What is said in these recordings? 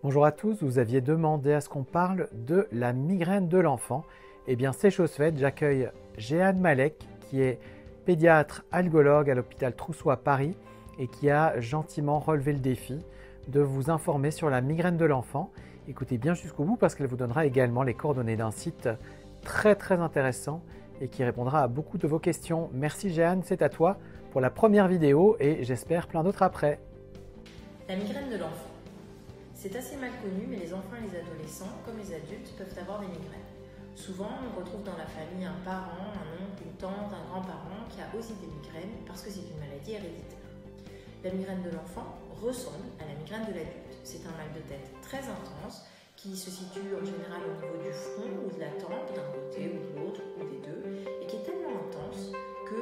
Bonjour à tous, vous aviez demandé à ce qu'on parle de la migraine de l'enfant. Eh bien c'est chose faite, j'accueille Jeanne Malek qui est pédiatre algologue à l'hôpital Trousseau à Paris et qui a gentiment relevé le défi de vous informer sur la migraine de l'enfant. Écoutez bien jusqu'au bout parce qu'elle vous donnera également les coordonnées d'un site très intéressant et qui répondra à beaucoup de vos questions. Merci Jeanne, c'est à toi pour la première vidéo et j'espère plein d'autres après. La migraine de l'enfant. C'est assez mal connu, mais les enfants et les adolescents, comme les adultes, peuvent avoir des migraines. Souvent, on retrouve dans la famille un parent, un oncle, une tante, un grand-parent qui a aussi des migraines parce que c'est une maladie héréditaire. La migraine de l'enfant ressemble à la migraine de l'adulte. C'est un mal de tête très intense qui se situe en général au niveau du front ou de la tempe, d'un côté ou de l'autre, ou des deux, et qui est tellement intense que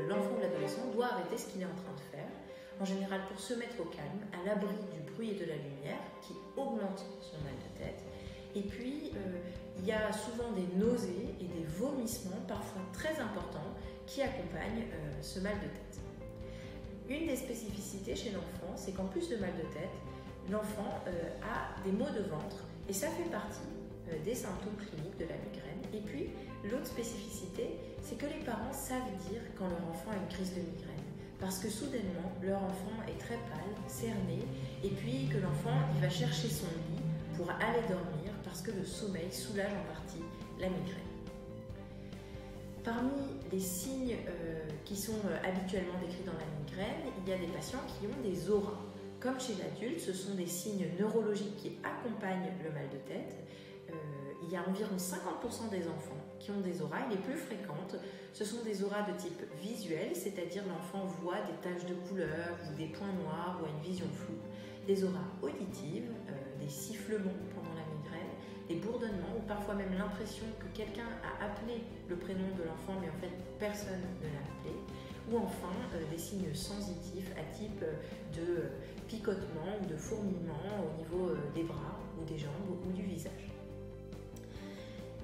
l'enfant ou l'adolescent doit arrêter ce qu'il est en train de faire, en général pour se mettre au calme, à l'abri du bruit et de la lumière qui augmente son mal de tête. Et puis, il y a souvent des nausées et des vomissements, parfois très importants, qui accompagnent ce mal de tête. Une des spécificités chez l'enfant, c'est qu'en plus de mal de tête, l'enfant a des maux de ventre et ça fait partie des symptômes cliniques de la migraine. Et puis, l'autre spécificité, c'est que les parents savent dire quand leur enfant a une crise de migraine. Parce que soudainement, leur enfant est très pâle, cerné, et puis que l'enfant il va chercher son lit pour aller dormir parce que le sommeil soulage en partie la migraine. Parmi les signes qui sont habituellement décrits dans la migraine, il y a des patients qui ont des auras. Comme chez l'adulte, ce sont des signes neurologiques qui accompagnent le mal de tête. Il y a environ 50% des enfants qui ont des auras et les plus fréquentes, ce sont des auras de type visuel, c'est-à-dire l'enfant voit des taches de couleur ou des points noirs ou a une vision floue, des auras auditives, des sifflements pendant la migraine, des bourdonnements ou parfois même l'impression que quelqu'un a appelé le prénom de l'enfant mais en fait personne ne l'a appelé, ou enfin des signes sensitifs à type de picotement ou de fourmillement au niveau des bras ou des jambes ou du visage.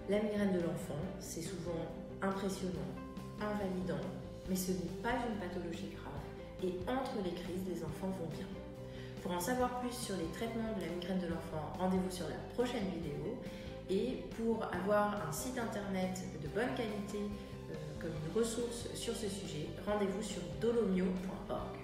La migraine de l'enfant, c'est souvent impressionnant, invalidant, mais ce n'est pas une pathologie grave et entre les crises, les enfants vont bien. Pour en savoir plus sur les traitements de la migraine de l'enfant, rendez-vous sur la prochaine vidéo et pour avoir un site internet de bonne qualité comme une ressource sur ce sujet, rendez-vous sur dolomio.org.